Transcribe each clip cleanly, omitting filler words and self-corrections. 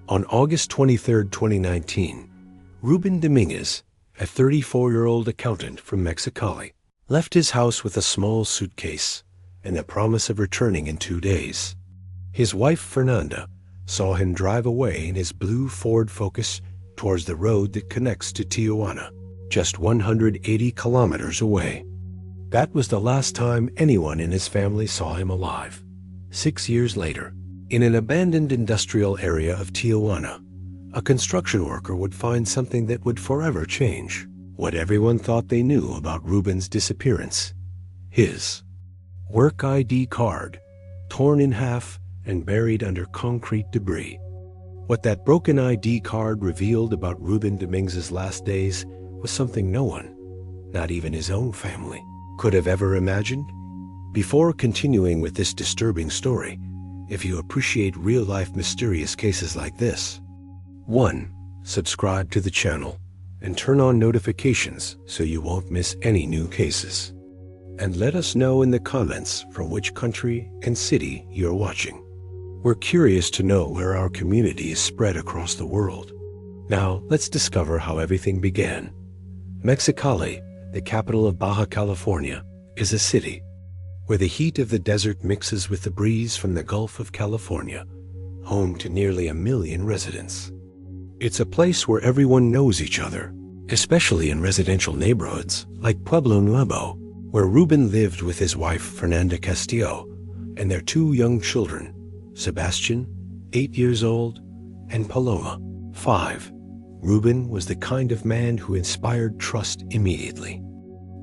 On August 23, 2019, Rubén Domínguez, a 34-year-old accountant from Mexicali, left his house with a small suitcase and the promise of returning in 2 days. His wife, Fernanda, saw him drive away in his blue Ford Focus towards the road that connects to Tijuana, just 180 kilometers away. That was the last time anyone in his family saw him alive. 6 years later, in an abandoned industrial area of Tijuana, a construction worker would find something that would forever change what everyone thought they knew about Rubén's disappearance. His work ID card, torn in half and buried under concrete debris. What that broken ID card revealed about Rubén Domínguez's last days was something no one, not even his own family, could have ever imagined. Before continuing with this disturbing story, if you appreciate real-life mysterious cases like this, 1. Subscribe to the channel and turn on notifications so you won't miss any new cases. And let us know in the comments from which country and city you're watching. We're curious to know where our community is spread across the world. Now, let's discover how everything began. Mexicali, the capital of Baja California, is a city where the heat of the desert mixes with the breeze from the Gulf of California, home to nearly 1 million residents. It's a place where everyone knows each other, especially in residential neighborhoods like Pueblo Nuevo, where Rubén lived with his wife Fernanda Castillo and their 2 young children, Sebastian, 8 years old, and Paloma, 5. Rubén was the kind of man who inspired trust immediately.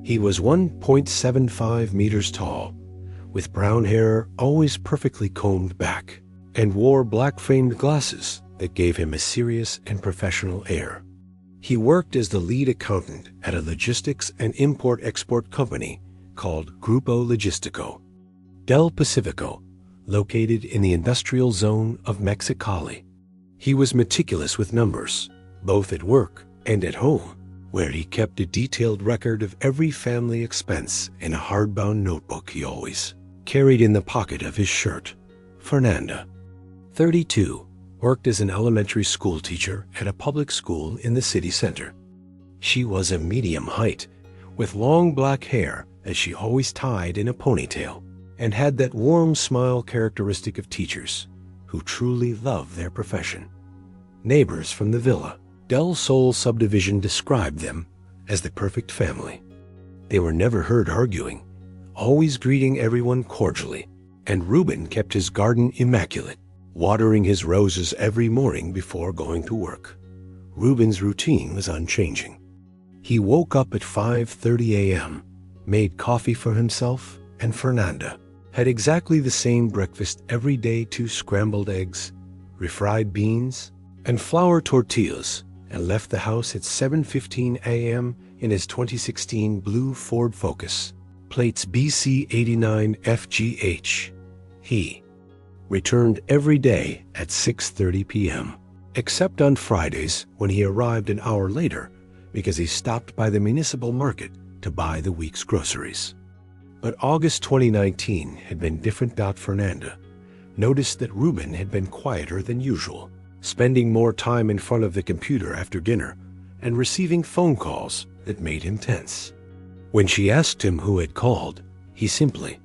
He was 1.75 meters tall, with brown hair always perfectly combed back, and wore black-framed glasses that gave him a serious and professional air. He worked as the lead accountant at a logistics and import-export company called Grupo Logistico del Pacifico, located in the industrial zone of Mexicali. He was meticulous with numbers, both at work and at home, where he kept a detailed record of every family expense in a hardbound notebook he always carried in the pocket of his shirt. Fernanda, 32, worked as an elementary school teacher at a public school in the city center. She was a medium height, with long black hair that she always tied in a ponytail, and had that warm smile characteristic of teachers who truly love their profession. Neighbors from the Villa Del Sol subdivision described them as the perfect family. They were never heard arguing, always greeting everyone cordially, and Rubén kept his garden immaculate, watering his roses every morning before going to work. Rubén's routine was unchanging. He woke up at 5:30 a.m., made coffee for himself and Fernanda, had exactly the same breakfast every day: 2 scrambled eggs, refried beans, and flour tortillas, and left the house at 7:15 a.m. in his 2016 blue Ford Focus, plates BC89FGH. He returned every day at 6:30 p.m., except on Fridays when he arrived an hour later because he stopped by the municipal market to buy the week's groceries. But August 2019 had been different. Fernanda noticed that Rubén had been quieter than usual, spending more time in front of the computer after dinner and receiving phone calls that made him tense. When she asked him who had called, he simply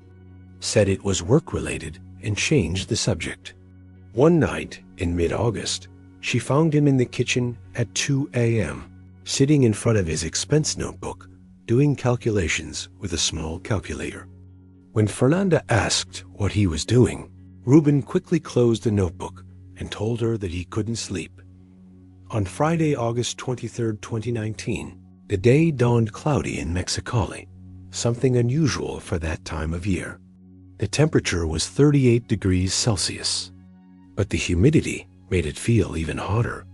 said it was work-related and changed the subject. One night in mid-August, she found him in the kitchen at 2 a.m., sitting in front of his expense notebook, doing calculations with a small calculator. When Fernanda asked what he was doing, Rubén quickly closed the notebook and told her that he couldn't sleep. On Friday, August 23, 2019, the day dawned cloudy in Mexicali, something unusual for that time of year. The temperature was 38 degrees Celsius, but the humidity made it feel even hotter.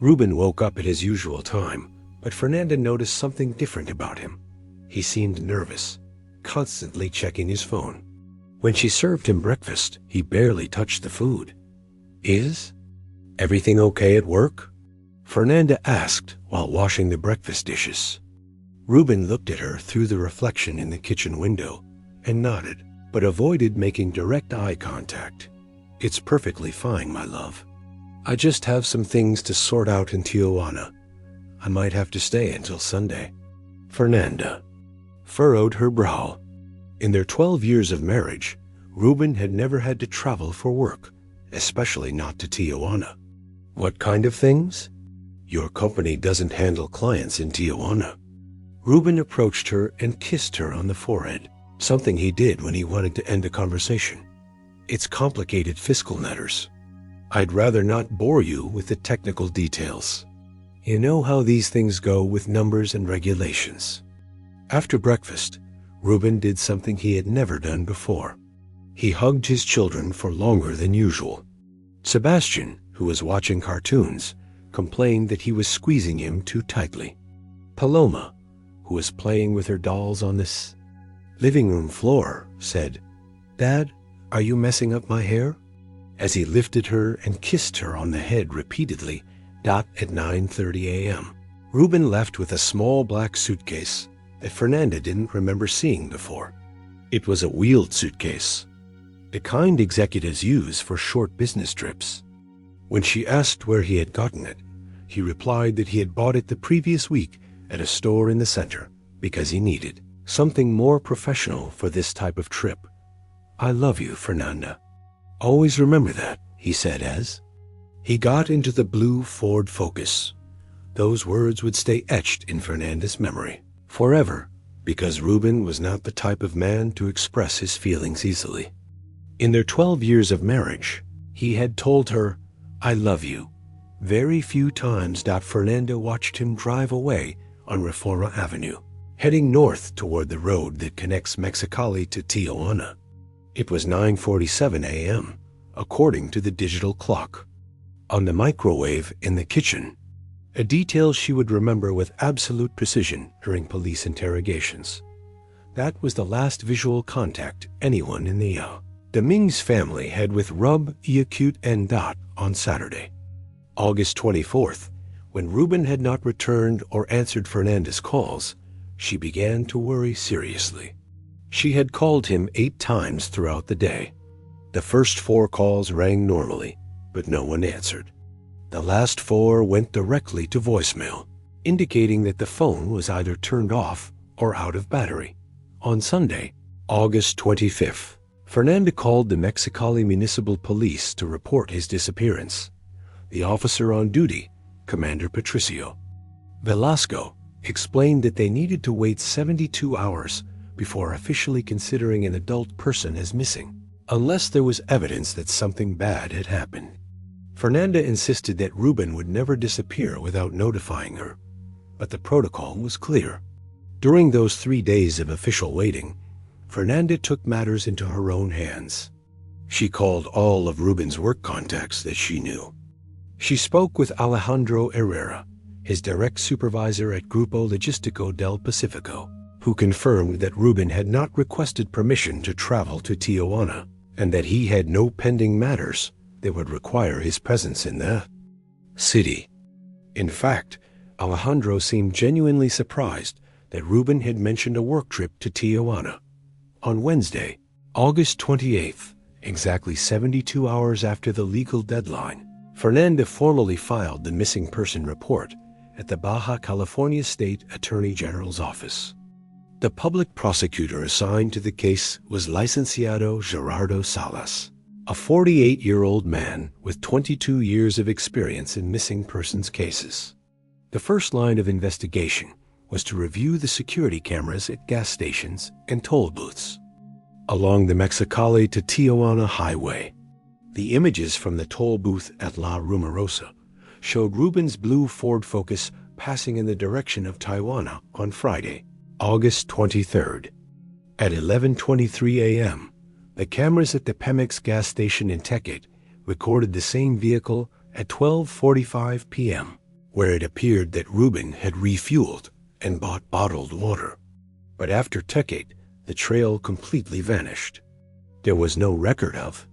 Rubén woke up at his usual time, but Fernanda noticed something different about him. He seemed nervous, constantly checking his phone. When she served him breakfast, he barely touched the food. "Is everything okay at work?" Fernanda asked while washing the breakfast dishes. Rubén looked at her through the reflection in the kitchen window and nodded, but avoided making direct eye contact. "It's perfectly fine, my love. I just have some things to sort out in Tijuana. I might have to stay until Sunday. Fernanda furrowed her brow. In their 12 years of marriage, Rubén had never had to travel for work, especially not to Tijuana. What kind of things? Your company doesn't handle clients in Tijuana. Rubén approached her and kissed her on the forehead, something he did when he wanted to end a conversation. It's complicated fiscal matters. I'd rather not bore you with the technical details. You know how these things go with numbers and regulations. After breakfast, Rubén did something he had never done before. He hugged his children for longer than usual. Sebastian, who was watching cartoons, complained that he was squeezing him too tightly. Paloma, who was playing with her dolls on this living room floor, said, "Dad, are you messing up my hair?" As he lifted her and kissed her on the head repeatedly, at 9:30 a.m. Rubén left with a small black suitcase that Fernanda didn't remember seeing before. It was a wheeled suitcase, the kind executives use for short business trips. When she asked where he had gotten it, he replied that he had bought it the previous week at a store in the center because he needed something more professional for this type of trip. "I love you, Fernanda. Always remember that," he said as he got into the blue Ford Focus. Those words would stay etched in Fernanda's memory forever, because Rubén was not the type of man to express his feelings easily. In their 12 years of marriage, he had told her, "I love you," very few times. Fernanda watched him drive away on Reforma Avenue, heading north toward the road that connects Mexicali to Tijuana. It was 9:47 a.m., according to the digital clock. On the microwave in the kitchen, a detail she would remember with absolute precision during police interrogations. That was the last visual contact anyone in the Domínguez family had with Rub, and Dot on Saturday, August 24th, when Rubén had not returned or answered Fernanda's calls. She began to worry seriously. She had called him 8 times throughout the day. The first 4 calls rang normally, but no one answered. The last 4 went directly to voicemail, indicating that the phone was either turned off or out of battery. On Sunday, August 25th, Fernanda called the Mexicali Municipal Police to report his disappearance. The officer on duty, Commander Patricio Velasco, explained that they needed to wait 72 hours before officially considering an adult person as missing, unless there was evidence that something bad had happened. Fernanda insisted that Rubén would never disappear without notifying her, but the protocol was clear. During those 3 days of official waiting, Fernanda took matters into her own hands. She called all of Rubén's work contacts that she knew. She spoke with Alejandro Herrera, his direct supervisor at Grupo Logístico del Pacífico, who confirmed that Rubén had not requested permission to travel to Tijuana and that he had no pending matters that would require his presence in the city. In fact, Alejandro seemed genuinely surprised that Rubén had mentioned a work trip to Tijuana. On Wednesday, August 28th, exactly 72 hours after the legal deadline, Fernanda formally filed the missing person report at the Baja California State Attorney General's office. The public prosecutor assigned to the case was Licenciado Gerardo Salas, a 48-year-old man with 22 years of experience in missing persons cases. The first line of investigation was to review the security cameras at gas stations and toll booths along the Mexicali to Tijuana highway. The images from the toll booth at La Rumorosa showed Rubén's blue Ford Focus passing in the direction of Tijuana on Friday, August 23rd. At 11:23 a.m., the cameras at the Pemex gas station in Tecate recorded the same vehicle at 12:45 p.m., where it appeared that Rubén had refueled and bought bottled water. But after Tecate, the trail completely vanished. There was no record of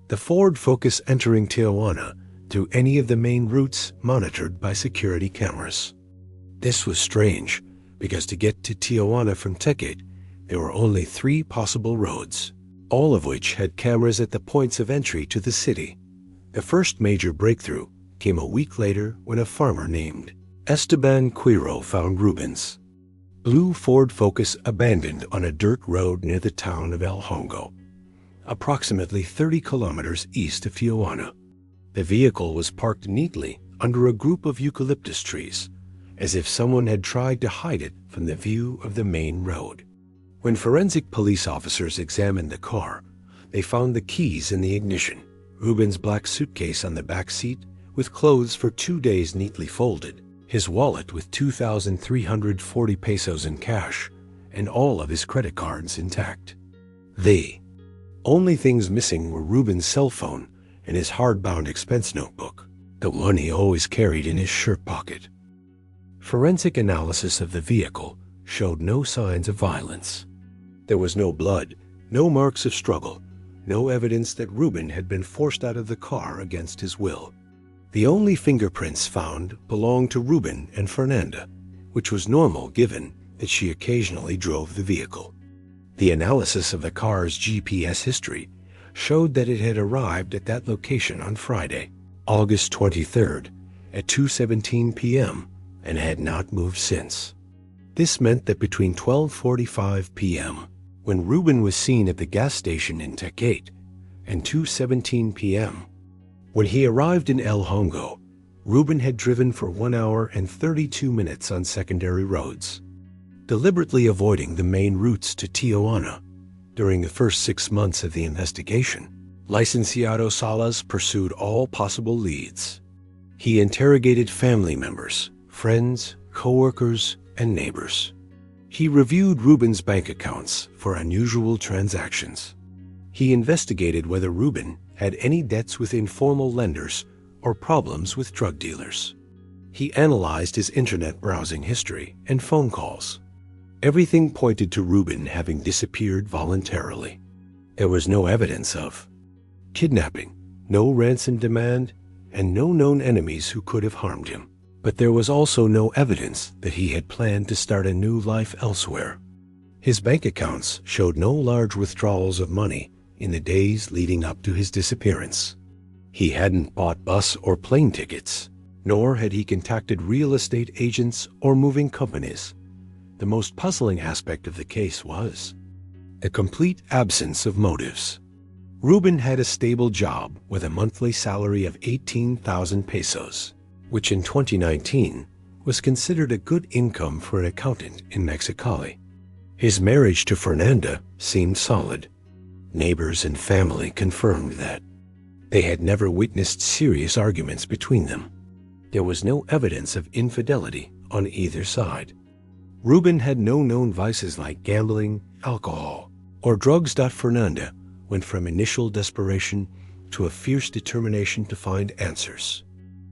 the Ford Focus entering Tijuana through any of the main routes monitored by security cameras. This was strange, because to get to Tijuana from Tecate, there were only 3 possible roads, all of which had cameras at the points of entry to the city. The first major breakthrough came a week later when a farmer named Esteban Quiro found Rubén's blue Ford Focus abandoned on a dirt road near the town of El Hongo, approximately 30 kilometers east of Tijuana. The vehicle was parked neatly under a group of eucalyptus trees, as if someone had tried to hide it from the view of the main road. When forensic police officers examined the car, they found the keys in the ignition, Rubén's black suitcase on the back seat with clothes for 2 days neatly folded, his wallet with 2,340 pesos in cash, and all of his credit cards intact. The only things missing were Rubén's cell phone and his hardbound expense notebook, the one he always carried in his shirt pocket. Forensic analysis of the vehicle showed no signs of violence. There was no blood, no marks of struggle, no evidence that Rubén had been forced out of the car against his will. The only fingerprints found belonged to Rubén and Fernanda, which was normal given that she occasionally drove the vehicle. The analysis of the car's GPS history showed that it had arrived at that location on Friday, August 23rd, at 2:17 p.m. and had not moved since. This meant that between 12:45 p.m., when Rubén was seen at the gas station in Tecate, and 2:17 p.m., when he arrived in El Hongo, Rubén had driven for 1 hour and 32 minutes on secondary roads, deliberately avoiding the main routes to Tijuana. During the first 6 months of the investigation, Licenciado Salas pursued all possible leads. He interrogated family members, friends, co-workers, and neighbors. He reviewed Rubén's bank accounts for unusual transactions. He investigated whether Rubén had any debts with informal lenders or problems with drug dealers. He analyzed his internet browsing history and phone calls. Everything pointed to Rubén having disappeared voluntarily. There was no evidence of kidnapping, no ransom demand, and no known enemies who could have harmed him. But there was also no evidence that he had planned to start a new life elsewhere. His bank accounts showed no large withdrawals of money in the days leading up to his disappearance. He hadn't bought bus or plane tickets, nor had he contacted real estate agents or moving companies. The most puzzling aspect of the case was a complete absence of motives. Rubén had a stable job with a monthly salary of 18,000 pesos, which in 2019 was considered a good income for an accountant in Mexicali. His marriage to Fernanda seemed solid. Neighbors and family confirmed that. They had never witnessed serious arguments between them. There was no evidence of infidelity on either side. Rubén had no known vices like gambling, alcohol, or drugs. Fernanda went from initial desperation to a fierce determination to find answers.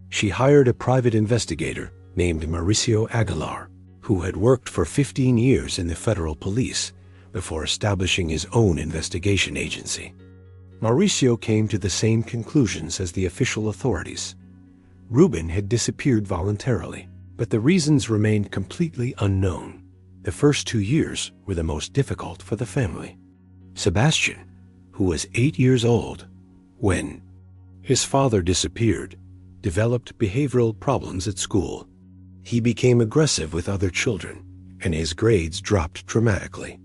She hired a private investigator named Mauricio Aguilar, who had worked for 15 years in the federal police before establishing his own investigation agency. Mauricio came to the same conclusions as the official authorities. Rubén had disappeared voluntarily, but the reasons remained completely unknown. The first 2 years were the most difficult for the family. Sebastian, who was 8 years old when his father disappeared, developed behavioral problems at school. He became aggressive with other children, and his grades dropped dramatically.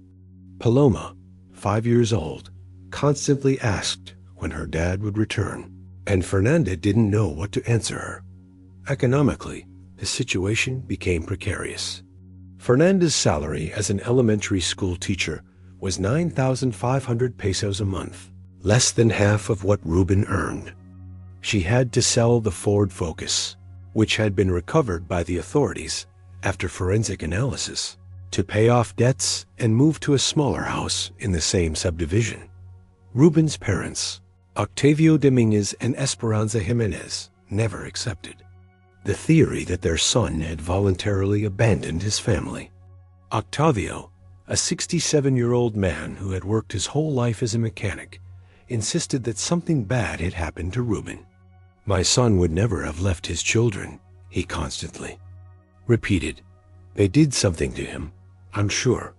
Paloma, 5 years old, constantly asked when her dad would return, and Fernanda didn't know what to answer her. Economically, the situation became precarious. Fernanda's salary as an elementary school teacher was 9,500 pesos a month, less than half of what Rubén earned. She had to sell the Ford Focus, which had been recovered by the authorities after forensic analysis, to pay off debts and move to a smaller house in the same subdivision. Rubén's parents, Octavio Domínguez and Esperanza Jiménez, never accepted the theory that their son had voluntarily abandoned his family. Octavio, a 67-year-old man who had worked his whole life as a mechanic, insisted that something bad had happened to Rubén. "My son would never have left his children," he constantly repeated. "They did something to him, I'm sure."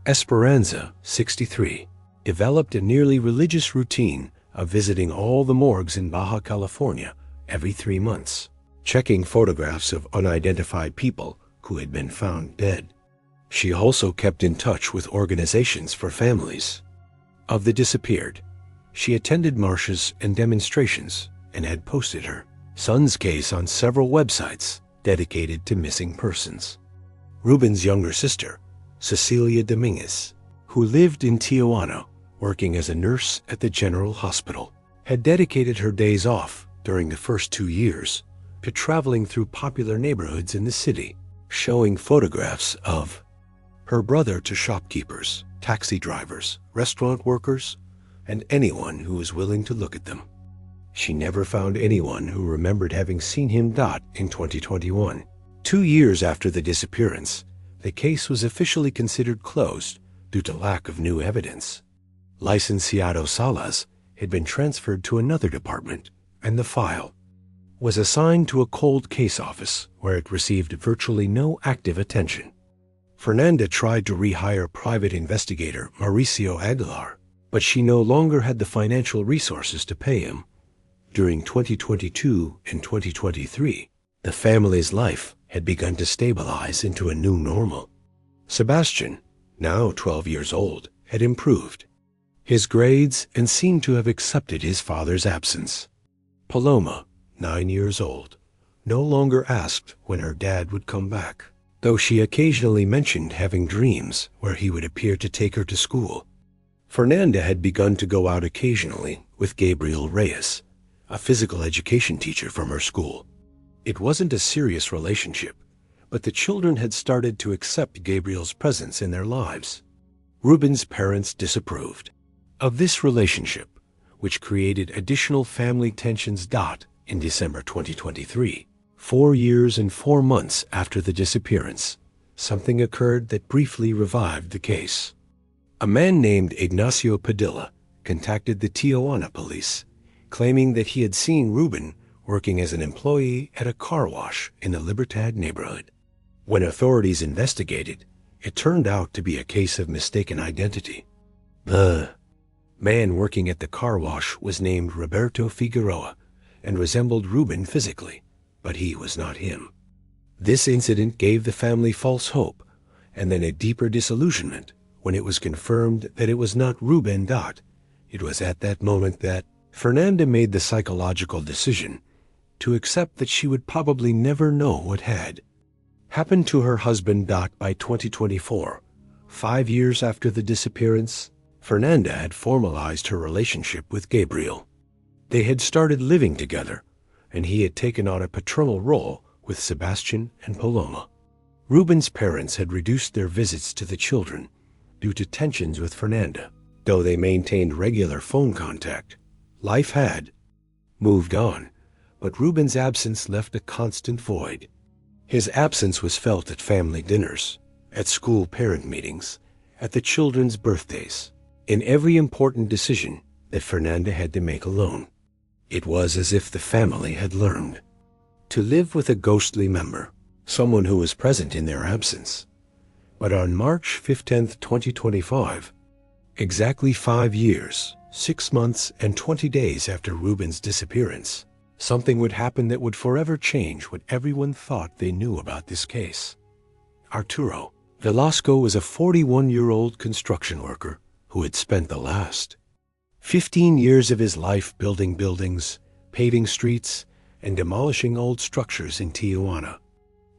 Esperanza, 63, developed a nearly religious routine of visiting all the morgues in Baja California every 3 months, checking photographs of unidentified people who had been found dead. She also kept in touch with organizations for families of the disappeared. She attended marches and demonstrations and had posted her son's case on several websites dedicated to missing persons. Rubén's younger sister, Cecilia Domínguez, who lived in Tijuana working as a nurse at the General Hospital, had dedicated her days off during the first 2 years to traveling through popular neighborhoods in the city, showing photographs of her brother to shopkeepers, taxi drivers, restaurant workers, and anyone who was willing to look at them. She never found anyone who remembered having seen him. In 2021, 2 years after the disappearance, the case was officially considered closed due to lack of new evidence. Licenciado Salas had been transferred to another department, and the file was assigned to a cold case office where it received virtually no active attention. Fernanda tried to rehire private investigator Mauricio Aguilar, but she no longer had the financial resources to pay him. During 2022 and 2023, the family's life had begun to stabilize into a new normal. Sebastian, now 12 years old, had improved his grades and seemed to have accepted his father's absence. Paloma, 9 years old, no longer asked when her dad would come back, though she occasionally mentioned having dreams where he would appear to take her to school. Fernanda had begun to go out occasionally with Gabriel Reyes, a physical education teacher from her school. It wasn't a serious relationship, but the children had started to accept Gabriel's presence in their lives. Rubén's parents disapproved of this relationship, which created additional family tensions. In December 2023, 4 years and 4 months after the disappearance, something occurred that briefly revived the case. A man named Ignacio Padilla contacted the Tijuana police, claiming that he had seen Rubén working as an employee at a car wash in the Libertad neighborhood. When authorities investigated, it turned out to be a case of mistaken identity. The man working at the car wash was named Roberto Figueroa and resembled Rubén physically, but he was not him. This incident gave the family false hope and then a deeper disillusionment when it was confirmed that it was not Rubén. It was at that moment that Fernanda made the psychological decision to accept that she would probably never know what had happened to her husband. By 2024, 5 years after the disappearance, Fernanda had formalized her relationship with Gabriel. They had started living together, and he had taken on a paternal role with Sebastian and Paloma. Rubén's parents had reduced their visits to the children due to tensions with Fernanda. Though they maintained regular phone contact, life had moved on, but Rubén's absence left a constant void. His absence was felt at family dinners, at school parent meetings, at the children's birthdays, in every important decision that Fernanda had to make alone. It was as if the family had learned to live with a ghostly member, someone who was present in their absence. But on March 15, 2025, exactly 5 years, 6 months, and 20 days after Rubén's disappearance, something would happen that would forever change what everyone thought they knew about this case. Arturo Velasco was a 41-year-old construction worker who had spent the last 15 years of his life building buildings, paving streets, and demolishing old structures in Tijuana.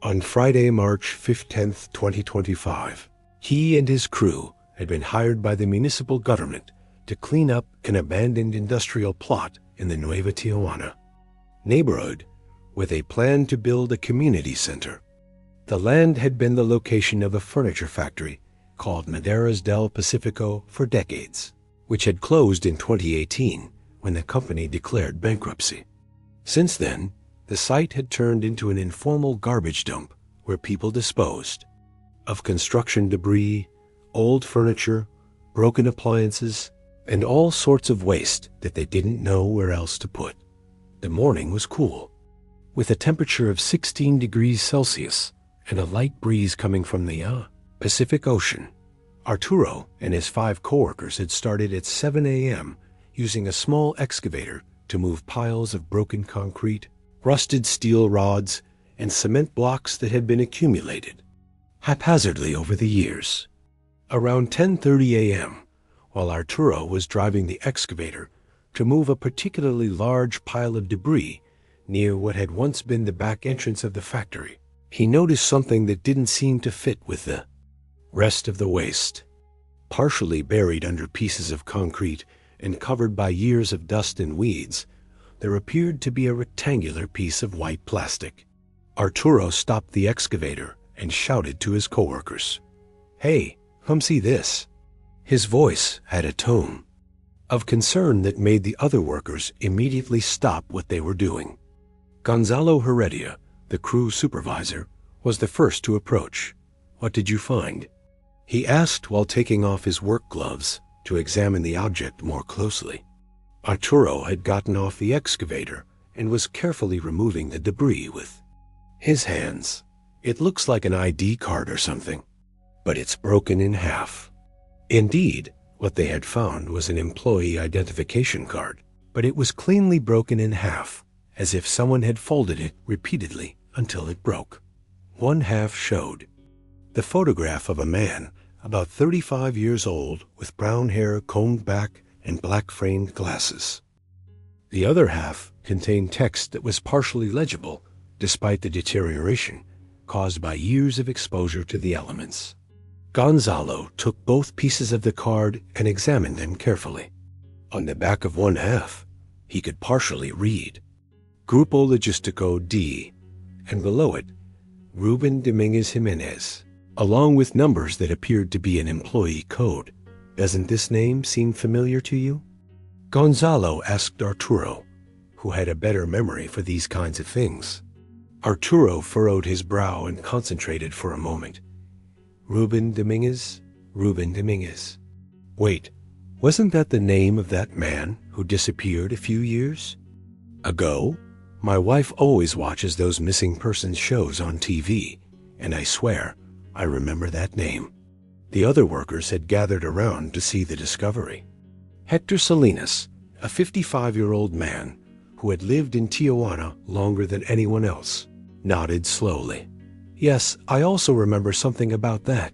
On Friday, March 15, 2025, he and his crew had been hired by the municipal government to clean up an abandoned industrial plot in the Nueva Tijuana neighborhood with a plan to build a community center. The land had been the location of a furniture factory called Maderas del Pacifico for decades, which had closed in 2018 when the company declared bankruptcy. Since then, the site had turned into an informal garbage dump where people disposed of construction debris, old furniture, broken appliances, and all sorts of waste that they didn't know where else to put. The morning was cool, with a temperature of 16 degrees Celsius and a light breeze coming from the Pacific Ocean. Arturo and his 5 coworkers had started at 7 a.m. using a small excavator to move piles of broken concrete, rusted steel rods, and cement blocks that had been accumulated haphazardly over the years. Around 10:30 a.m., while Arturo was driving the excavator to move a particularly large pile of debris near what had once been the back entrance of the factory, he noticed something that didn't seem to fit with the rest of the waste. Partially buried under pieces of concrete and covered by years of dust and weeds, there appeared to be a rectangular piece of white plastic. Arturo stopped the excavator and shouted to his coworkers, "Hey, come see this." His voice had a tone of concern that made the other workers immediately stop what they were doing. Gonzalo Heredia, the crew supervisor, was the first to approach. "What did you find?" he asked while taking off his work gloves to examine the object more closely. Arturo had gotten off the excavator and was carefully removing the debris with his hands. "It looks like an ID card or something, but it's broken in half." Indeed, what they had found was an employee identification card, but it was cleanly broken in half, as if someone had folded it repeatedly until it broke. One half showed the photograph of a man about 35 years old with brown hair combed back and black-framed glasses. The other half contained text that was partially legible despite the deterioration caused by years of exposure to the elements. Gonzalo took both pieces of the card and examined them carefully. On the back of one half, he could partially read Grupo Logistico D, and below it, Rubén Domínguez Jiménez, along with numbers that appeared to be an employee code. "Doesn't this name seem familiar to you?" Gonzalo asked Arturo, who had a better memory for these kinds of things. Arturo furrowed his brow and concentrated for a moment. Rubén Domínguez, Rubén Domínguez. Wait, wasn't that the name of that man who disappeared a few years ago? My wife always watches those missing persons shows on TV, and I swear I remember that name. The other workers had gathered around to see the discovery. Hector Salinas, a 55-year-old man who had lived in Tijuana longer than anyone else, nodded slowly. "Yes, I also remember something about that.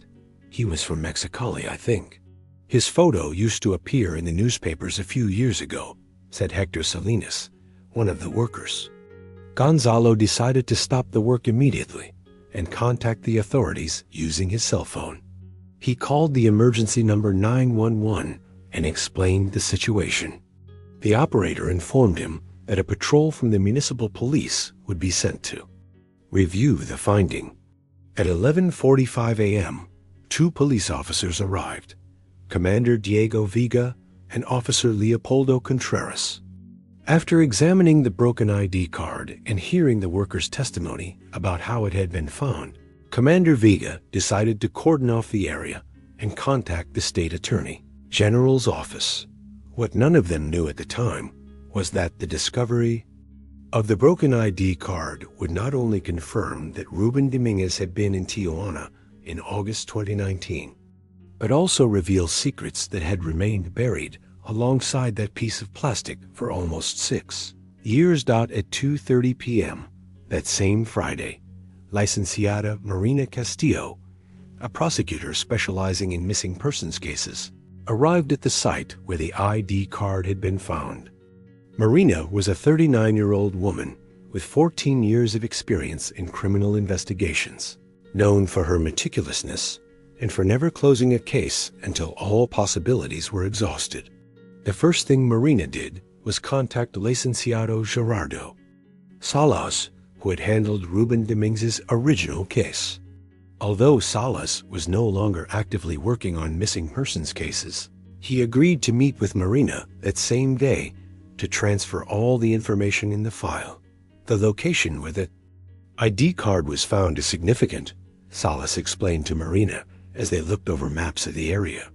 He was from Mexicali, I think. His photo used to appear in the newspapers a few years ago," said Hector Salinas, one of the workers. Gonzalo decided to stop the work immediately and contact the authorities using his cell phone. He called the emergency number 911 and explained the situation. The operator informed him that a patrol from the municipal police would be sent to review the finding. At 11:45 a.m., 2 police officers arrived, Commander Diego Vega and Officer Leopoldo Contreras. After examining the broken ID card and hearing the worker's testimony about how it had been found, Commander Vega decided to cordon off the area and contact the state attorney general's office. What none of them knew at the time was that the discovery of the broken ID card would not only confirm that Rubén Domínguez had been in Tijuana in August 2019, but also reveal secrets that had remained buried alongside that piece of plastic for almost 6 years. At 2:30 p.m. that same Friday, Licenciada Marina Castillo, a prosecutor specializing in missing persons cases, arrived at the site where the ID card had been found. Marina was a 39-year-old woman with 14 years of experience in criminal investigations, known for her meticulousness and for never closing a case until all possibilities were exhausted. The first thing Marina did was contact Licenciado Gerardo Salas, who had handled Rubén Domínguez's original case. Although Salas was no longer actively working on missing persons cases, he agreed to meet with Marina that same day to transfer all the information in the file. The location where the ID card was found is significant, Salas explained to Marina as they looked over maps of the area.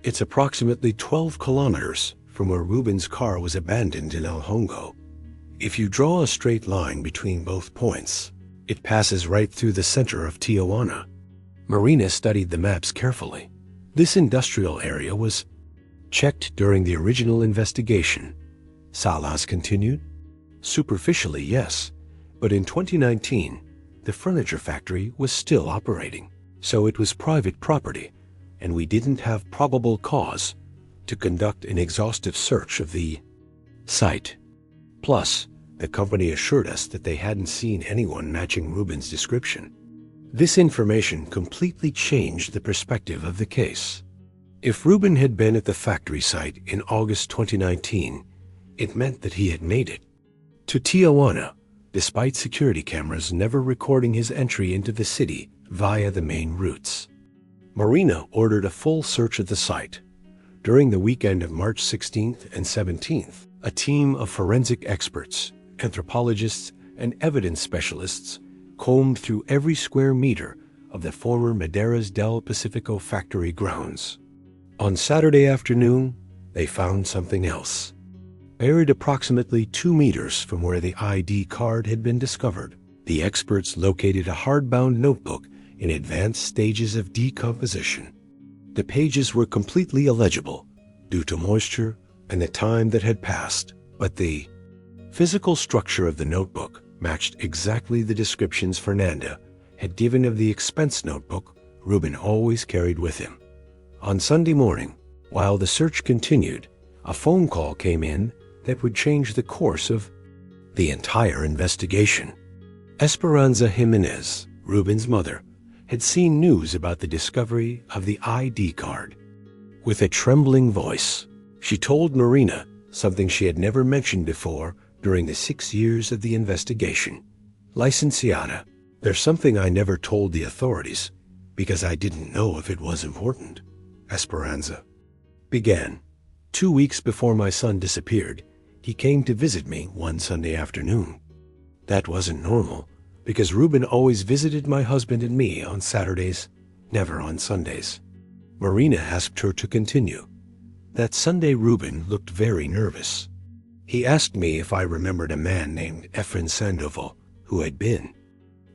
It's approximately 12 kilometers from where Rubén's car was abandoned in El Hongo. If you draw a straight line between both points, it passes right through the center of Tijuana. Marina studied the maps carefully. This industrial area was checked during the original investigation. Salas continued. Superficially, yes, but in 2019, the furniture factory was still operating, so it was private property, and we didn't have probable cause to conduct an exhaustive search of the site. Plus, the company assured us that they hadn't seen anyone matching Rubén's description. This information completely changed the perspective of the case. If Rubén had been at the factory site in August 2019, it meant that he had made it to Tijuana, despite security cameras never recording his entry into the city via the main routes. Marina ordered a full search of the site. During the weekend of March 16th and 17th, a team of forensic experts, anthropologists, and evidence specialists combed through every square meter of the former Maderas del Pacifico factory grounds. On Saturday afternoon, they found something else. Buried approximately 2 meters from where the ID card had been discovered, the experts located a hardbound notebook in advanced stages of decomposition. The pages were completely illegible due to moisture and the time that had passed, but the physical structure of the notebook matched exactly the descriptions Fernanda had given of the expense notebook Rubén always carried with him. On Sunday morning, while the search continued, a phone call came in that would change the course of the entire investigation. Esperanza Jimenez, Rubén's mother, had seen news about the discovery of the ID card. With a trembling voice, she told Marina something she had never mentioned before during the 6 years of the investigation. Licenciada, there's something I never told the authorities because I didn't know if it was important. Esperanza began. 2 weeks before my son disappeared, he came to visit me one Sunday afternoon. That wasn't normal, because Rubén always visited my husband and me on Saturdays, never on Sundays. Marina asked her to continue. That Sunday Rubén looked very nervous. He asked me if I remembered a man named Efren Sandoval, who had been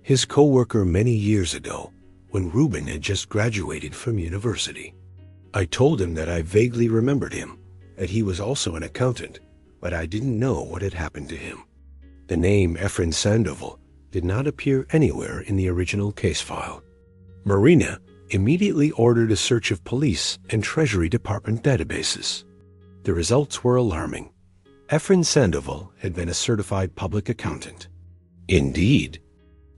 his co-worker many years ago when Rubén had just graduated from university. I told him that I vaguely remembered him, that he was also an accountant, but I didn't know what had happened to him. The name Efren Sandoval did not appear anywhere in the original case file. Marina immediately ordered a search of police and Treasury Department databases. The results were alarming. Efren Sandoval had been a certified public accountant. Indeed,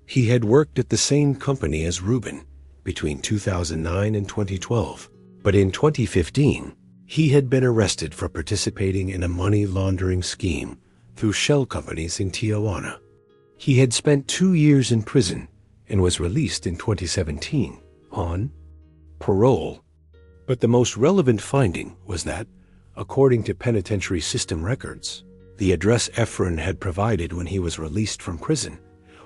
he had worked at the same company as Rubén between 2009 and 2012. But in 2015, he had been arrested for participating in a money laundering scheme through shell companies in Tijuana. He had spent 2 years in prison and was released in 2017 on parole. But the most relevant finding was that, according to penitentiary system records, the address Efren had provided when he was released from prison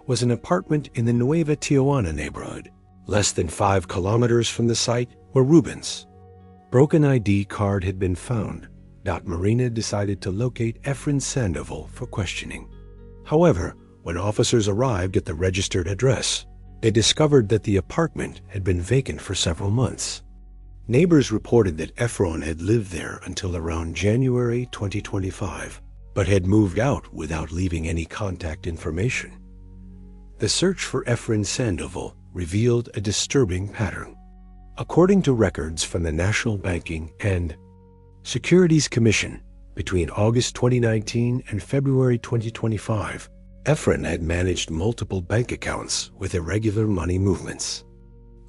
was an apartment in the Nueva Tijuana neighborhood, less than 5 kilometers from the site where Rubén's broken ID card had been found. Marina decided to locate Efren Sandoval for questioning. However, when officers arrived at the registered address, they discovered that the apartment had been vacant for several months. Neighbors reported that Efren had lived there until around January 2025, but had moved out without leaving any contact information. The search for Efren Sandoval revealed a disturbing pattern. According to records from the National Banking and Securities Commission, between August 2019 and February 2025, Efren had managed multiple bank accounts with irregular money movements.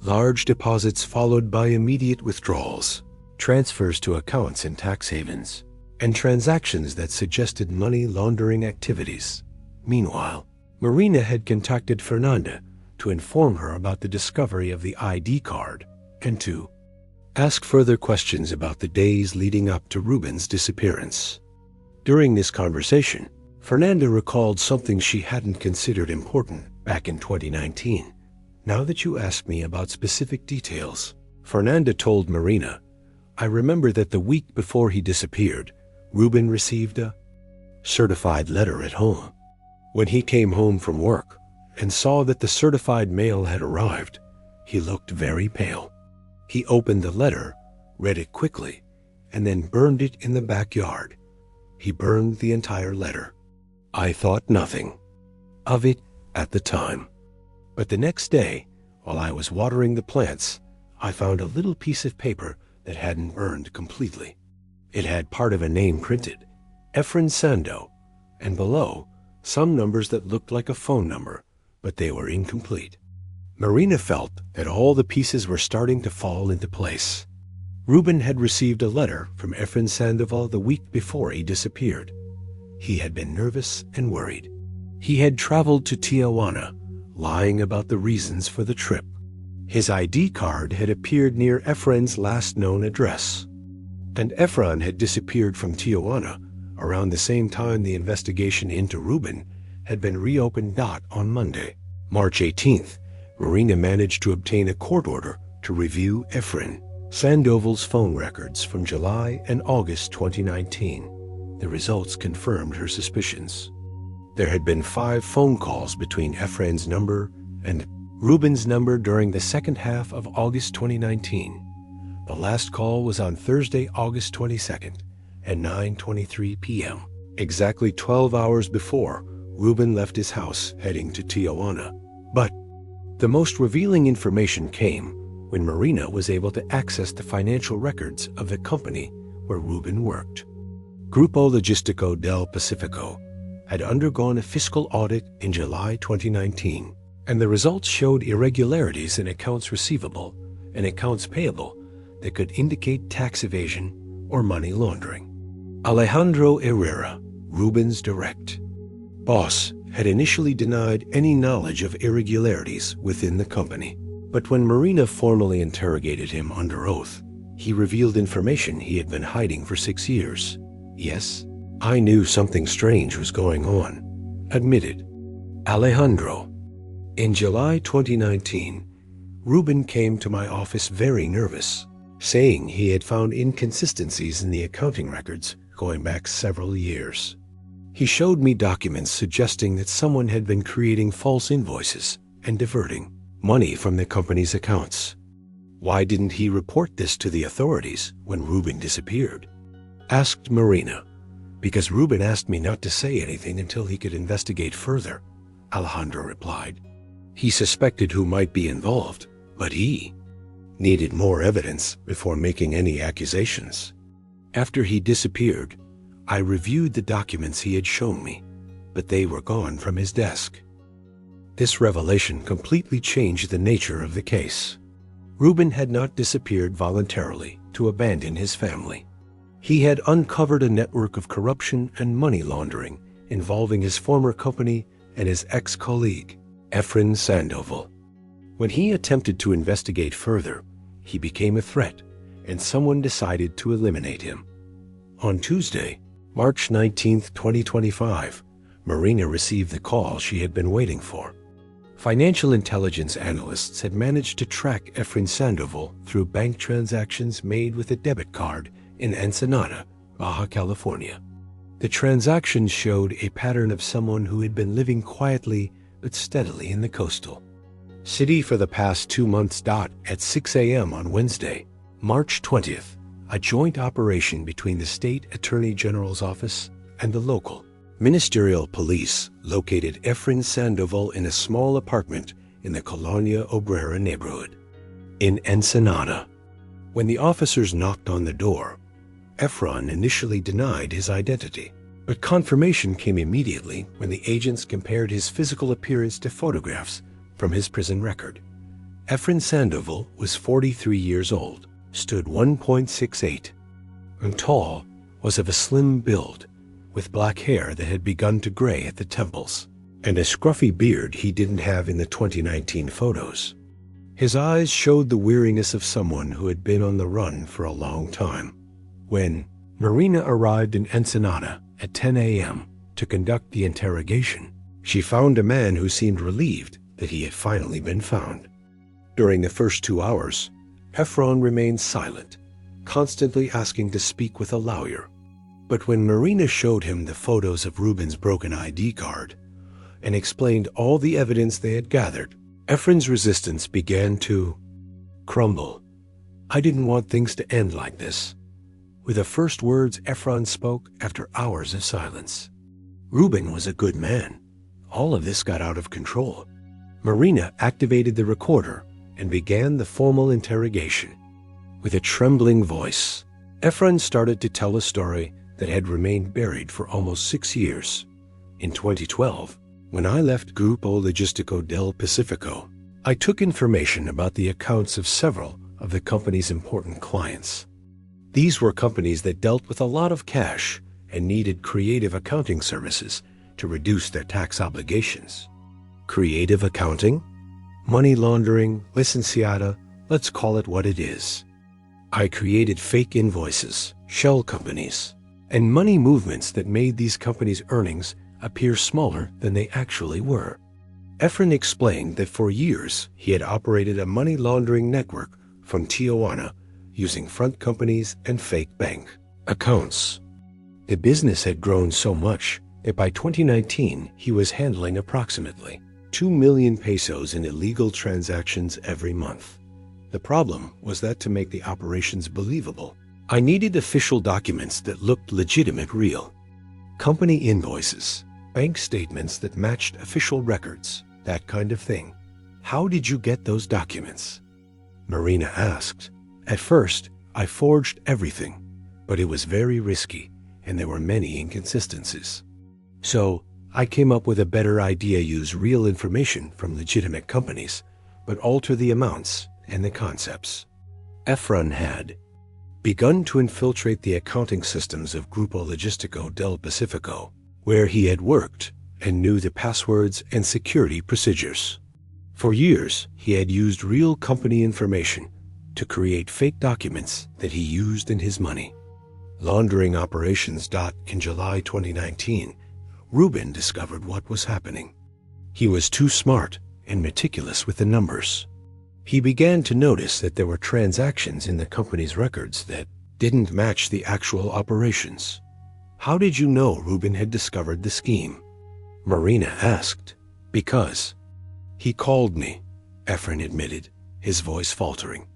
Large deposits followed by immediate withdrawals, transfers to accounts in tax havens, and transactions that suggested money laundering activities. Meanwhile, Marina had contacted Fernanda to inform her about the discovery of the ID card and to ask further questions about the days leading up to Rubén's disappearance. During this conversation, Fernanda recalled something she hadn't considered important back in 2019. Now that you ask me about specific details, Fernanda told Marina, I remember that the week before he disappeared, Rubén received a certified letter at home. When he came home from work and saw that the certified mail had arrived, he looked very pale. He opened the letter, read it quickly, and then burned it in the backyard. He burned the entire letter. I thought nothing of it at the time. But the next day, while I was watering the plants, I found a little piece of paper that hadn't burned completely. It had part of a name printed, Efren Sando, and below, some numbers that looked like a phone number, but they were incomplete. Marina felt that all the pieces were starting to fall into place. Rubén had received a letter from Efren Sandoval the week before he disappeared. He had been nervous and worried. He had traveled to Tijuana, lying about the reasons for the trip. His ID card had appeared near Efren's last known address. And Efren had disappeared from Tijuana around the same time the investigation into Rubén had been reopened. On Monday, March 18th, Marina managed to obtain a court order to review Efren Sandoval's phone records from July and August 2019. The results confirmed her suspicions. There had been 5 phone calls between Efren's number and Rubén's number during the second half of August 2019. The last call was on Thursday, August 22nd at 9:23 p.m., exactly 12 hours before Rubén left his house heading to Tijuana. But the most revealing information came when Marina was able to access the financial records of the company where Rubén worked. Grupo Logístico del Pacífico had undergone a fiscal audit in July 2019, and the results showed irregularities in accounts receivable and accounts payable that could indicate tax evasion or money laundering. Alejandro Herrera, Rubén's direct boss, had initially denied any knowledge of irregularities within the company. But when Marina formally interrogated him under oath, he revealed information he had been hiding for 6 years. Yes, I knew something strange was going on, admitted Alejandro. In July 2019, Rubén came to my office very nervous, saying he had found inconsistencies in the accounting records going back several years. He showed me documents suggesting that someone had been creating false invoices and diverting money from the company's accounts. Why didn't he report this to the authorities when Rubén disappeared? Asked Marina. Because Rubén asked me not to say anything until he could investigate further, Alejandro replied. He suspected who might be involved, but he needed more evidence before making any accusations. After he disappeared, I reviewed the documents he had shown me, but they were gone from his desk. This revelation completely changed the nature of the case. Rubén had not disappeared voluntarily to abandon his family. He had uncovered a network of corruption and money laundering involving his former company and his ex-colleague, Efren Sandoval. When he attempted to investigate further, he became a threat, and someone decided to eliminate him. On Tuesday, March 19, 2025, Marina received the call she had been waiting for. Financial intelligence analysts had managed to track Efren Sandoval through bank transactions made with a debit card in Ensenada, Baja California. The transactions showed a pattern of someone who had been living quietly but steadily in the coastal city for the past 2 months. At 6 a.m. on Wednesday, March 20th, a joint operation between the State Attorney General's office and the local ministerial police located Efren Sandoval in a small apartment in the Colonia Obrera neighborhood in Ensenada. When the officers knocked on the door, Efren initially denied his identity, but confirmation came immediately when the agents compared his physical appearance to photographs from his prison record. Efren Sandoval was 43 years old, stood 1.68, and tall, was of a slim build, with black hair that had begun to gray at the temples, and a scruffy beard he didn't have in the 2019 photos. His eyes showed the weariness of someone who had been on the run for a long time. When Marina arrived in Ensenada at 10 a.m. to conduct the interrogation, she found a man who seemed relieved that he had finally been found. During the first 2 hours, Efren remained silent, constantly asking to speak with a lawyer. But when Marina showed him the photos of Rubén's broken ID card and explained all the evidence they had gathered, Efren's resistance began to crumble. I didn't want things to end like this. were the first words Efron spoke after hours of silence. Rubén was a good man. All of this got out of control. Marina activated the recorder and began the formal interrogation. With a trembling voice, Efron started to tell a story that had remained buried for almost 6 years. In 2012, when I left Grupo Logistico del Pacifico, I took information about the accounts of several of the company's important clients. These were companies that dealt with a lot of cash and needed creative accounting services to reduce their tax obligations. Creative accounting? Money laundering, licenciata, let's call it what it is. I created fake invoices, shell companies, and money movements that made these companies' earnings appear smaller than they actually were. Efron explained that for years he had operated a money laundering network from Tijuana using front companies and fake bank accounts. The business had grown so much that by 2019 he was handling approximately 2 million pesos in illegal transactions every month. The problem was that to make the operations believable, I needed official documents that looked legitimate, real. Company invoices, bank statements that matched official records, that kind of thing. How did you get those documents? Marina asked. At first, I forged everything, but it was very risky and there were many inconsistencies. So, I came up with a better idea: use real information from legitimate companies, but alter the amounts and the concepts. Efron had begun to infiltrate the accounting systems of Grupo Logistico del Pacifico, where he had worked and knew the passwords and security procedures. For years, he had used real company information to create fake documents that he used in his money laundering operations. In July 2019, Rubén discovered what was happening. He was too smart and meticulous with the numbers. He began to notice that there were transactions in the company's records that didn't match the actual operations. How did you know Rubén had discovered the scheme? Marina asked. Because he called me, Efron admitted, his voice faltering.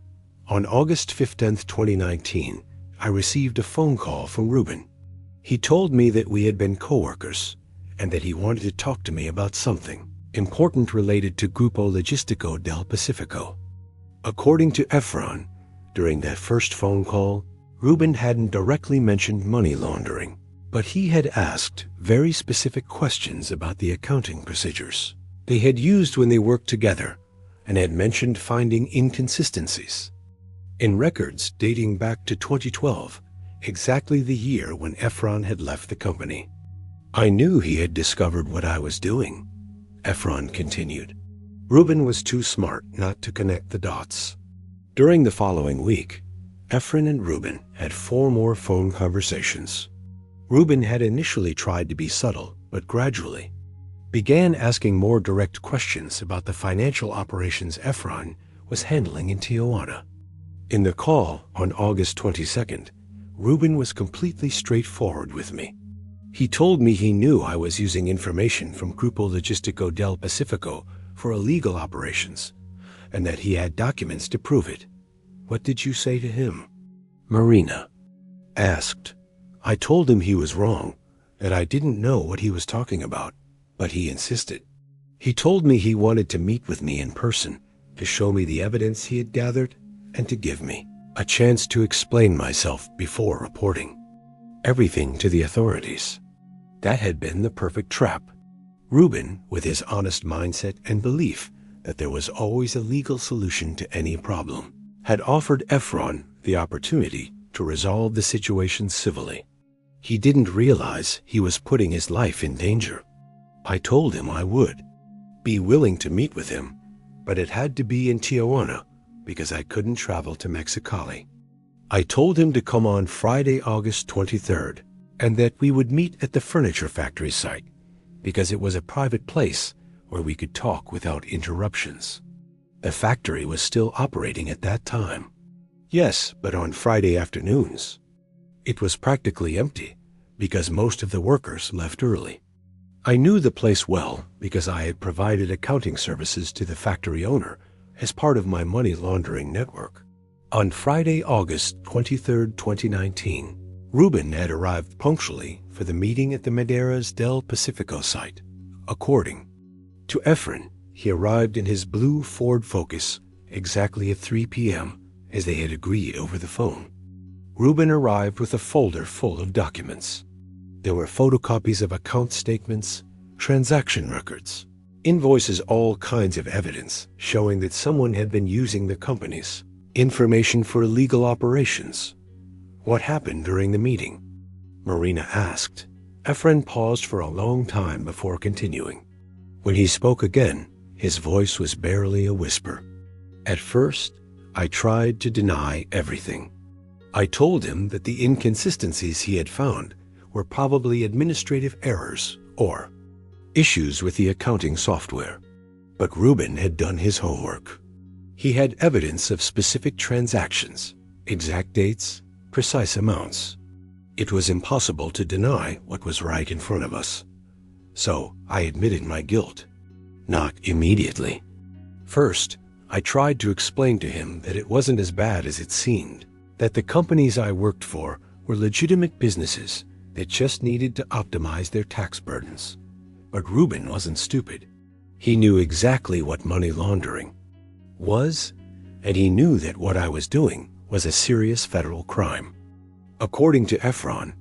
On August 15, 2019, I received a phone call from Rubén. He told me that we had been co-workers and that he wanted to talk to me about something important related to Grupo Logistico del Pacifico. According to Efron, during that first phone call, Rubén hadn't directly mentioned money laundering, but he had asked very specific questions about the accounting procedures they had used when they worked together and had mentioned finding inconsistencies in records dating back to 2012, exactly the year when Efron had left the company. I knew he had discovered what I was doing, Efron continued. Rubén was too smart not to connect the dots. During the following week, Efron and Rubén had 4 more phone conversations. Rubén had initially tried to be subtle, but gradually began asking more direct questions about the financial operations Efron was handling in Tijuana. In the call on August 22nd, Rubén was completely straightforward with me. He told me he knew I was using information from Grupo Logistico del Pacifico for illegal operations, and that he had documents to prove it. What did you say to him? Marina asked. I told him he was wrong, that I didn't know what he was talking about, but he insisted. He told me he wanted to meet with me in person to show me the evidence he had gathered and to give me a chance to explain myself before reporting everything to the authorities. That had been the perfect trap. Rubén, with his honest mindset and belief that there was always a legal solution to any problem, had offered Efron the opportunity to resolve the situation civilly. He didn't realize he was putting his life in danger. I told him I would be willing to meet with him, but it had to be in Tijuana because I couldn't travel to Mexicali. I told him to come on Friday, August 23rd, and that we would meet at the furniture factory site because it was a private place where we could talk without interruptions. The factory was still operating at that time. Yes, but on Friday afternoons, it was practically empty because most of the workers left early. I knew the place well because I had provided accounting services to the factory owner as part of my money laundering network. On Friday, August 23, 2019, Rubén had arrived punctually for the meeting at the Madeira's Del Pacifico site. According to Efren, he arrived in his blue Ford Focus exactly at 3 p.m. as they had agreed over the phone. Rubén arrived with a folder full of documents. There were photocopies of account statements, transaction records, invoices, all kinds of evidence showing that someone had been using the company's information for illegal operations. What happened during the meeting? Marina asked. Efren paused for a long time before continuing. When he spoke again, his voice was barely a whisper. At first, I tried to deny everything. I told him that the inconsistencies he had found were probably administrative errors or issues with the accounting software. But Rubén had done his homework. He had evidence of specific transactions, exact dates, precise amounts. It was impossible to deny what was right in front of us. So I admitted my guilt. Not immediately. First, I tried to explain to him that it wasn't as bad as it seemed, that the companies I worked for were legitimate businesses that just needed to optimize their tax burdens. But Rubén wasn't stupid. He knew exactly what money laundering was, and he knew that what I was doing was a serious federal crime. According to Efron,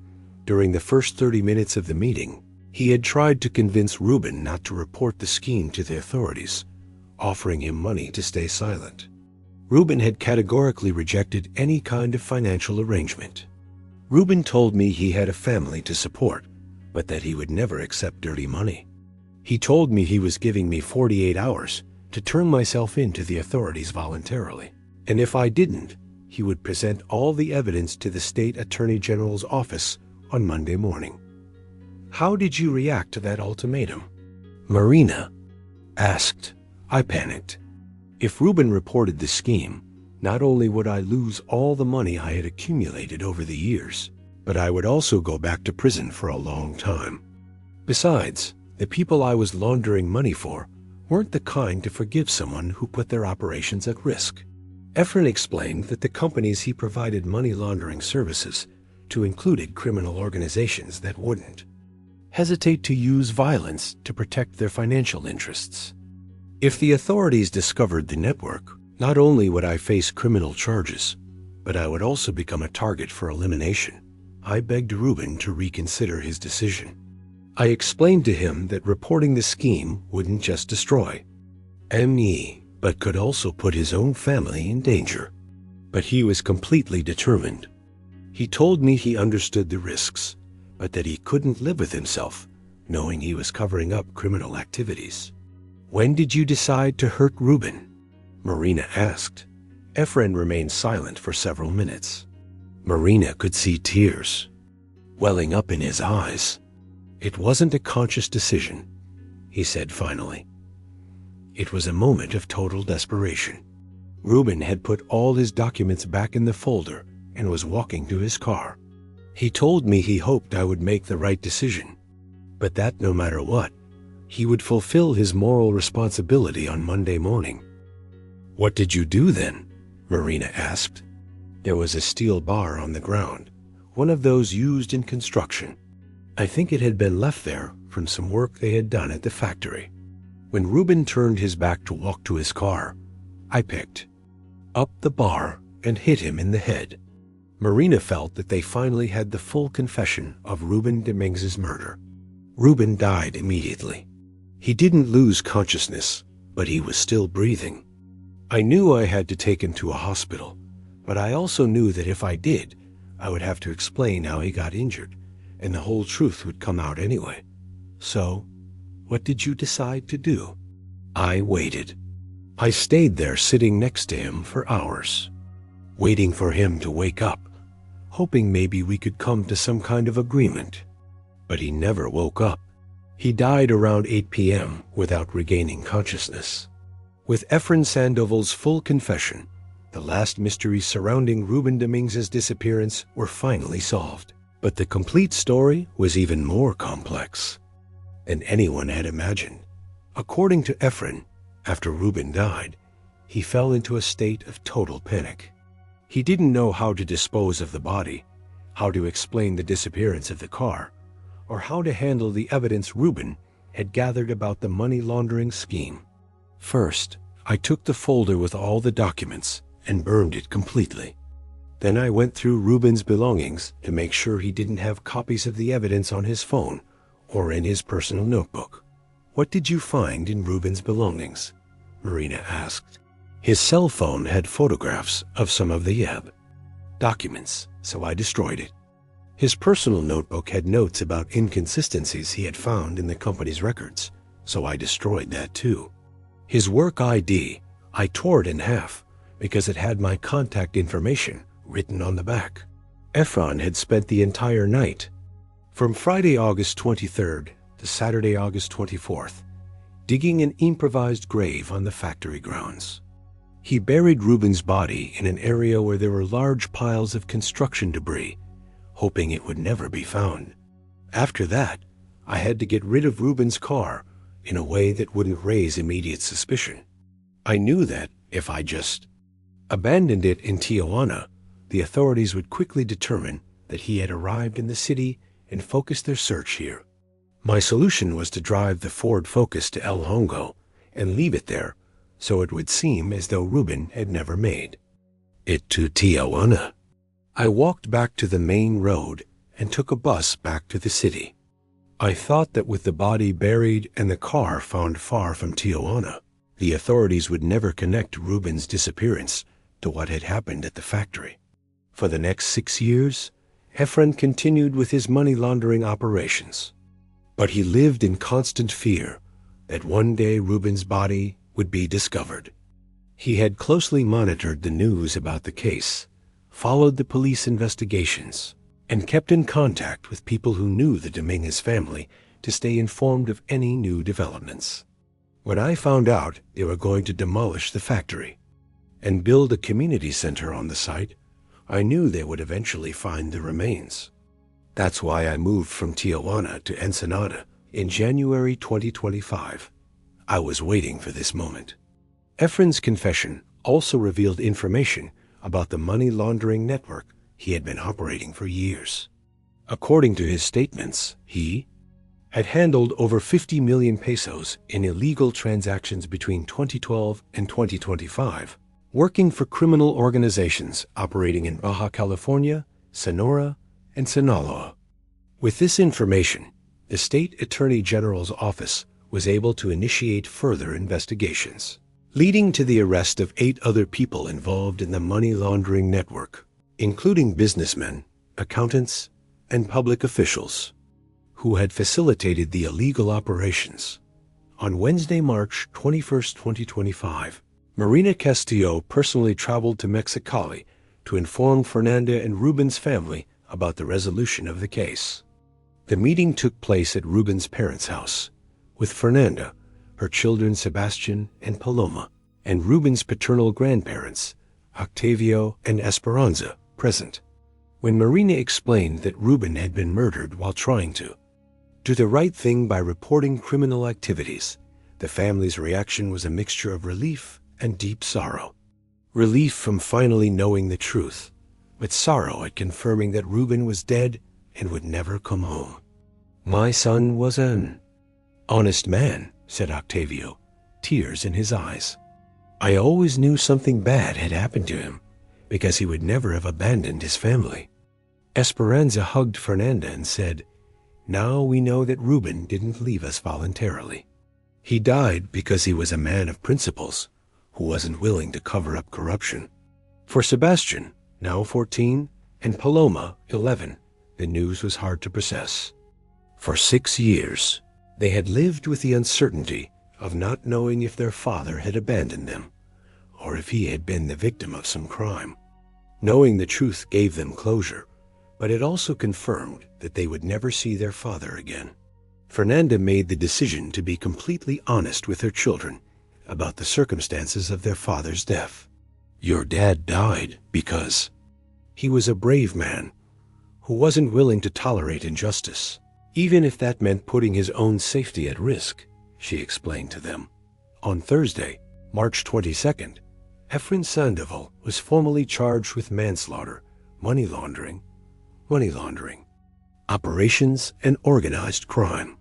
during the first 30 minutes of the meeting, he had tried to convince Rubén not to report the scheme to the authorities, offering him money to stay silent. Rubén had categorically rejected any kind of financial arrangement. Rubén told me he had a family to support, but that he would never accept dirty money. He told me he was giving me 48 hours to turn myself in to the authorities voluntarily, and if I didn't, he would present all the evidence to the state attorney general's office on Monday morning. How did you react to that ultimatum? Marina asked. I panicked. If Rubén reported the scheme, not only would I lose all the money I had accumulated over the years, but I would also go back to prison for a long time. Besides, the people I was laundering money for weren't the kind to forgive someone who put their operations at risk. Efren explained that the companies he provided money laundering services to included criminal organizations that wouldn't hesitate to use violence to protect their financial interests. If the authorities discovered the network, not only would I face criminal charges, but I would also become a target for elimination. I begged Rubén to reconsider his decision. I explained to him that reporting the scheme wouldn't just destroy me, but could also put his own family in danger. But he was completely determined. He told me he understood the risks, but that he couldn't live with himself, knowing he was covering up criminal activities. When did you decide to hurt Rubén? Marina asked. Efren remained silent for several minutes. Marina could see tears welling up in his eyes. It wasn't a conscious decision, he said finally. It was a moment of total desperation. Rubén had put all his documents back in the folder and was walking to his car. He told me he hoped I would make the right decision, but that no matter what, he would fulfill his moral responsibility on Monday morning. What did you do then? Marina asked. There was a steel bar on the ground, one of those used in construction. I think it had been left there from some work they had done at the factory. When Rubén turned his back to walk to his car, I picked up the bar and hit him in the head. Marina felt that they finally had the full confession of Rubén Domínguez's murder. Rubén died immediately. He didn't lose consciousness, but he was still breathing. I knew I had to take him to a hospital, but I also knew that if I did, I would have to explain how he got injured, and the whole truth would come out anyway. So, what did you decide to do? I waited. I stayed there sitting next to him for hours, waiting for him to wake up, hoping maybe we could come to some kind of agreement. But he never woke up. He died around 8 p.m. without regaining consciousness. With Efren Sandoval's full confession, the last mysteries surrounding Rubén Domínguez's disappearance were finally solved. But the complete story was even more complex than anyone had imagined. According to Efren, after Rubén died, he fell into a state of total panic. He didn't know how to dispose of the body, how to explain the disappearance of the car, or how to handle the evidence Rubén had gathered about the money laundering scheme. First, I took the folder with all the documents and burned it completely. Then I went through Rubén's belongings to make sure he didn't have copies of the evidence on his phone or in his personal notebook. "What did you find in Rubén's belongings?" Marina asked. "His cell phone had photographs of some of the documents, so I destroyed it. His personal notebook had notes about inconsistencies he had found in the company's records, so I destroyed that too. His work ID, I tore it in half because it had my contact information written on the back. Efron had spent the entire night, from Friday, August 23rd to Saturday, August 24th, digging an improvised grave on the factory grounds. He buried Rubén's body in an area where there were large piles of construction debris, hoping it would never be found. After that, I had to get rid of Rubén's car in a way that wouldn't raise immediate suspicion. I knew that if I just abandoned it in Tijuana, the authorities would quickly determine that he had arrived in the city and focus their search here. My solution was to drive the Ford Focus to El Hongo and leave it there so it would seem as though Rubén had never made it to Tijuana. I walked back to the main road and took a bus back to the city. I thought that with the body buried and the car found far from Tijuana, the authorities would never connect Rubén's disappearance to what had happened at the factory. For the next 6 years, Efron continued with his money laundering operations. But he lived in constant fear that one day Rubén's body would be discovered. He had closely monitored the news about the case, followed the police investigations, and kept in contact with people who knew the Domínguez family to stay informed of any new developments. When I found out they were going to demolish the factory and build a community center on the site, I knew they would eventually find the remains. That's why I moved from Tijuana to Ensenada in January 2025. I was waiting for this moment. Efron's confession also revealed information about the money laundering network he had been operating for years. According to his statements, he had handled over 50 million pesos in illegal transactions between 2012 and 2025, working for criminal organizations operating in Baja California, Sonora, and Sinaloa. With this information, the State Attorney General's office was able to initiate further investigations, leading to the arrest of 8 other people involved in the money laundering network, including businessmen, accountants, and public officials who had facilitated the illegal operations. On Wednesday, March 21, 2025, Marina Castillo personally traveled to Mexicali to inform Fernanda and Rubén's family about the resolution of the case. The meeting took place at Rubén's parents' house, with Fernanda, her children Sebastian and Paloma, and Rubén's paternal grandparents, Octavio and Esperanza, present. When Marina explained that Rubén had been murdered while trying to do the right thing by reporting criminal activities, the family's reaction was a mixture of relief and deep sorrow. Relief from finally knowing the truth, but sorrow at confirming that Rubén was dead and would never come home. "My son was an honest man," said Octavio, tears in his eyes. "I always knew something bad had happened to him, because he would never have abandoned his family." Esperanza hugged Fernanda and said, "Now we know that Rubén didn't leave us voluntarily. He died because he was a man of principles who wasn't willing to cover up corruption." For Sebastian, now 14, and Paloma, 11, the news was hard to process. For 6 years, they had lived with the uncertainty of not knowing if their father had abandoned them, or if he had been the victim of some crime. Knowing the truth gave them closure, but it also confirmed that they would never see their father again. Fernanda made the decision to be completely honest with her children about the circumstances of their father's death. "Your dad died because he was a brave man who wasn't willing to tolerate injustice, even if that meant putting his own safety at risk," she explained to them. On Thursday, March 22nd, Efron Sandoval was formally charged with manslaughter, money laundering, money laundering, operations, and organized crime.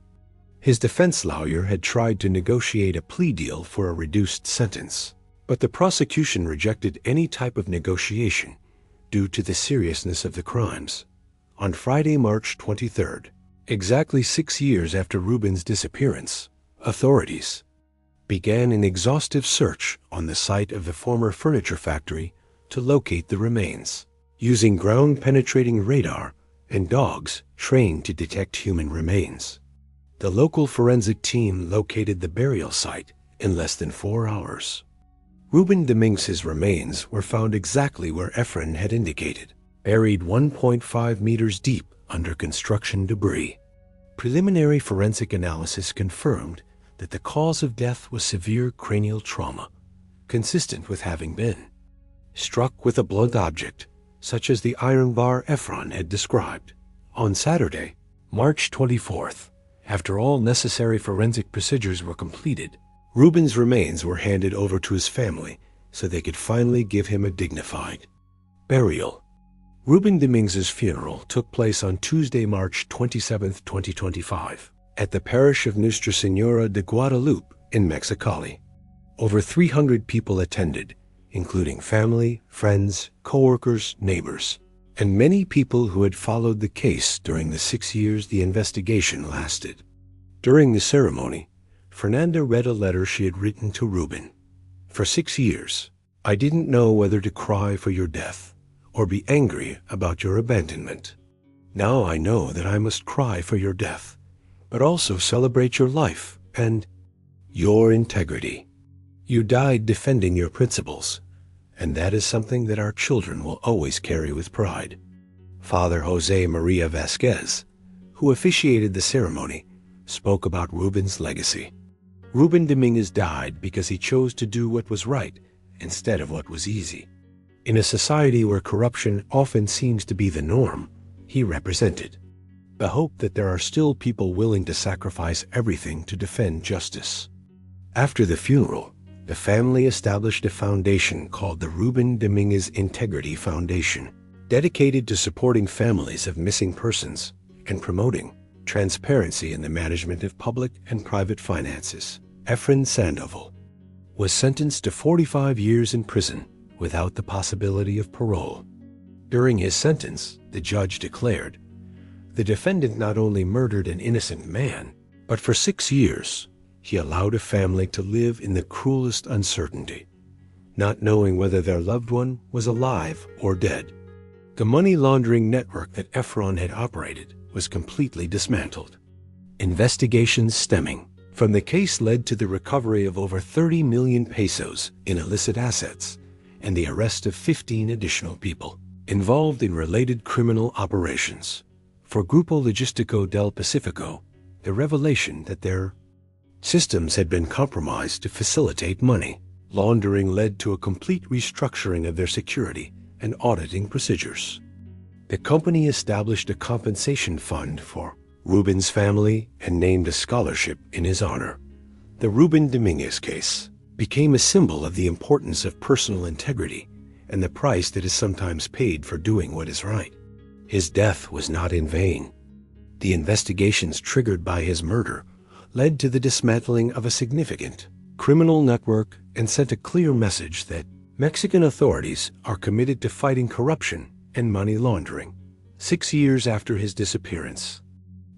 His defense lawyer had tried to negotiate a plea deal for a reduced sentence, but the prosecution rejected any type of negotiation due to the seriousness of the crimes. On Friday, March 23rd, exactly 6 years after Rubén's disappearance, authorities began an exhaustive search on the site of the former furniture factory to locate the remains, using ground-penetrating radar and dogs trained to detect human remains. The local forensic team located the burial site in less than 4 hours. Rubén Domínguez's remains were found exactly where Efren had indicated, buried 1.5 meters deep under construction debris. Preliminary forensic analysis confirmed that the cause of death was severe cranial trauma, consistent with having been struck with a blunt object, such as the iron bar Efren had described. On Saturday, March 24th, after all necessary forensic procedures were completed, Rubén's remains were handed over to his family so they could finally give him a dignified burial. Rubén Domínguez's funeral took place on Tuesday, March 27, 2025, at the parish of Nuestra Señora de Guadalupe in Mexicali. Over 300 people attended, including family, friends, co-workers, neighbors, and many people who had followed the case during the 6 years the investigation lasted. During the ceremony, Fernanda read a letter she had written to Rubén. For 6 years, I didn't know whether to cry for your death or be angry about your abandonment. Now I know that I must cry for your death, but also celebrate your life and your integrity. You died defending your principles, and that is something that our children will always carry with pride. Father Jose Maria Vasquez, who officiated the ceremony, spoke about Rubén's legacy. Rubén Domínguez died because he chose to do what was right instead of what was easy. In a society where corruption often seems to be the norm, he represented the hope that there are still people willing to sacrifice everything to defend justice. After the funeral, the family established a foundation called the Rubén Domínguez Integrity Foundation, dedicated to supporting families of missing persons and promoting transparency in the management of public and private finances. Efren Sandoval was sentenced to 45 years in prison without the possibility of parole. During his sentence, the judge declared, the defendant not only murdered an innocent man, but for 6 years, he allowed a family to live in the cruelest uncertainty, not knowing whether their loved one was alive or dead. The money laundering network that Efren had operated was completely dismantled. Investigations stemming from the case led to the recovery of over 30 million pesos in illicit assets and the arrest of 15 additional people involved in related criminal operations. For Grupo Logístico del Pacífico, the revelation that their systems had been compromised to facilitate money laundering led to a complete restructuring of their security and auditing procedures. The company established a compensation fund for Rubén's family and named a scholarship in his honor. The Rubén Domínguez case became a symbol of the importance of personal integrity and the price that is sometimes paid for doing what is right. His death was not in vain. The investigations triggered by his murder led to the dismantling of a significant criminal network and sent a clear message that Mexican authorities are committed to fighting corruption and money laundering. 6 years after his disappearance,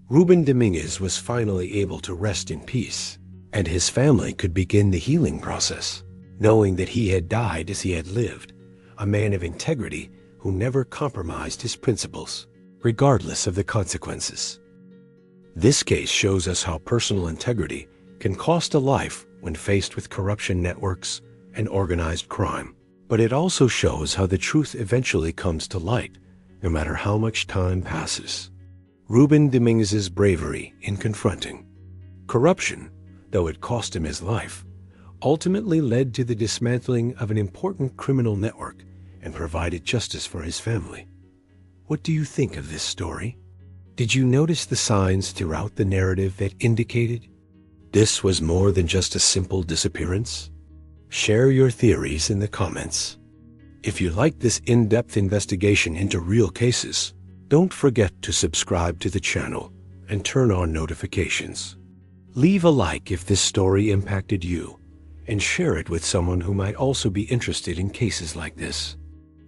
Rubén Domínguez was finally able to rest in peace, and his family could begin the healing process, knowing that he had died as he had lived, a man of integrity who never compromised his principles, regardless of the consequences. This case shows us how personal integrity can cost a life when faced with corruption networks and organized crime. But it also shows how the truth eventually comes to light, no matter how much time passes. Rubén Domínguez's bravery in confronting corruption, though it cost him his life, ultimately led to the dismantling of an important criminal network and provided justice for his family. What do you think of this story? Did you notice the signs throughout the narrative that indicated this was more than just a simple disappearance? Share your theories in the comments. If you like this in-depth investigation into real cases, Don't forget to subscribe to the channel and turn on notifications. Leave a like if this story impacted you, and share it with someone who might also be interested in cases like this.